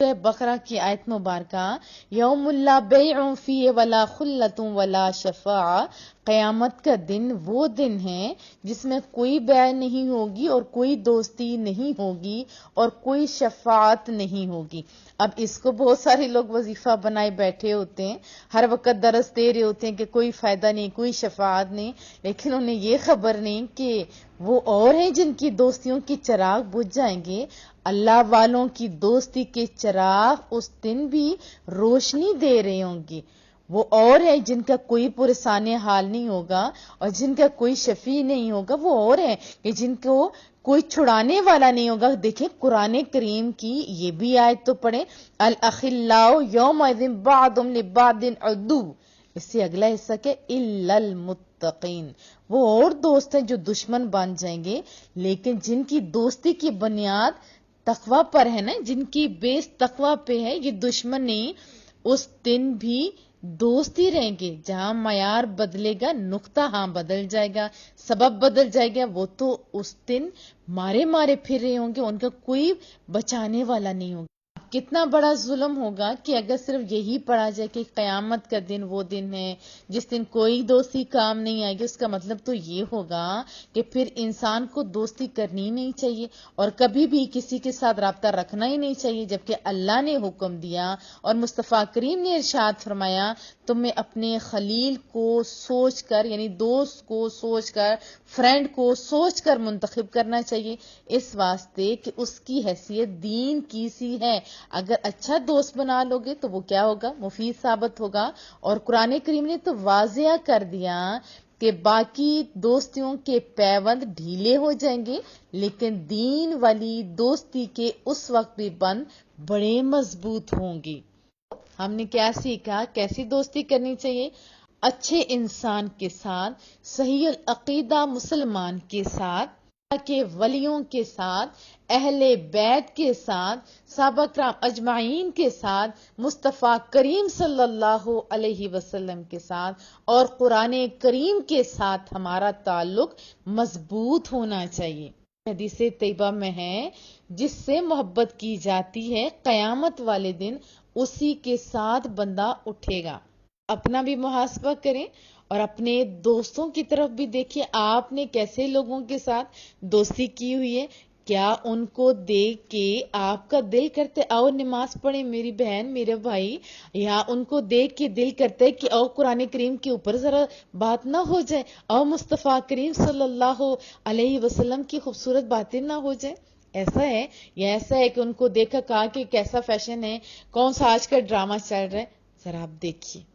سورہ بقرہ کی آیت مبارکہ یوم لا بیع فیہ ولا خلۃ ولا شفاعہ، قیامت کا دن وہ دن ہے جس میں کوئی بیع نہیں ہوگی اور کوئی دوستی نہیں ہوگی اور کوئی شفاعت نہیں ہوگی۔ اب اس کو بہت سارے لوگ وظیفہ بنائے بیٹھے ہوتے ہیں، ہر وقت درس دے رہے ہوتے ہیں کہ کوئی فائدہ نہیں، کوئی شفاعت نہیں، لیکن انہیں یہ خبر نہیں کہ وہ اور ہیں جن کی دوستیوں کی چراغ بجھ جائیں گے۔ اللہ والوں کی دوستی کے چراغ اس دن بھی روشنی دے رہے ہوں گے۔ وہ اور ہیں جن کا کوئی پرسان حال نہیں ہوگا اور جن کا کوئی شفیع نہیں ہوگا، وہ اور ہیں کہ جن کو کوئی چھڑانے والا نہیں ہوگا۔ دیکھیں قرآن کریم کی یہ بھی آیت تو پڑھیں، الاخلاء یومئذ بعضهم لبعض عدو، اس سے اگلا حصہ کہ الا المتقین، وہ اور دوست ہیں جو دشمن بن جائیں گے، لیکن جن کی دوستی کی بنیاد تقوی پر ہے نا، جن کی بیس تقوی پہ ہے، یہ دشمن نہیں، اس دن بھی دوستی رہیں گے۔ جہاں معیار بدلے گا، نقطہ ہاں بدل جائے گا، سبب بدل جائے گا، وہ تو اس دن مارے مارے پھر رہے ہوں گے، ان کا کوئی بچانے والا نہیں ہوگا۔ کتنا بڑا ظلم ہوگا کہ اگر صرف یہی پڑھا جائے کہ قیامت کا دن وہ دن ہے جس دن کوئی دوستی کام نہیں آئے گی، اس کا مطلب تو یہ ہوگا کہ پھر انسان کو دوستی کرنی نہیں چاہیے اور کبھی بھی کسی کے ساتھ رابطہ رکھنا ہی نہیں چاہیے، جبکہ اللہ نے حکم دیا اور مصطفیٰ کریم نے ارشاد فرمایا تمہیں اپنے خلیل کو سوچ کر، یعنی دوست کو سوچ کر، فرینڈ کو سوچ کر منتخب کرنا چاہیے، اس واسطے کہ اس کی حیثیت دین کی سی ہے۔ اگر اچھا دوست بنا لو گے تو وہ کیا ہوگا؟ مفید ثابت ہوگا۔ اور قرآن کریم نے تو واضح کر دیا کہ باقی دوستیوں کے پیوند ڈھیلے ہو جائیں گے، لیکن دین والی دوستی کے اس وقت بھی بند بڑے مضبوط ہوں گے۔ ہم نے کیا سیکھا؟ کیسی دوستی کرنی چاہیے؟ اچھے انسان کے ساتھ، صحیح العقیدہ مسلمان کے ساتھ، اللہ کے ولیوں کے ساتھ، اہل بیت کے ساتھ، صحابہ کرام اجمعین کے ساتھ، مصطفیٰ کریم صلی اللہ علیہ وسلم کے ساتھ اور قرآن کریم کے ساتھ ہمارا تعلق مضبوط ہونا چاہیے۔ حدیث طیبہ میں ہے جس سے محبت کی جاتی ہے قیامت والے دن اسی کے ساتھ بندہ اٹھے گا۔ اپنا بھی محاسبہ کریں اور اپنے دوستوں کی طرف بھی دیکھیں، آپ نے کیسے لوگوں کے ساتھ دوستی کی ہوئی ہے۔ کیا ان کو دیکھ کے آپ کا دل کرتے آؤ نماز پڑھیں میری بہن میرے بھائی، یا ان کو دیکھ کے دل کرتے کہ آؤ قرآن کریم کے اوپر ذرا بات نہ ہو جائے، آؤ مصطفیٰ کریم صلی اللہ علیہ وسلم کی خوبصورت باتیں نہ ہو جائیں؟ ایسا ہے یا ایسا ہے کہ ان کو دیکھا کہا کہ کیسا فیشن ہے، کون سا آج کا ڈرامہ چل رہا ہے؟ ذرا آپ دیکھیے۔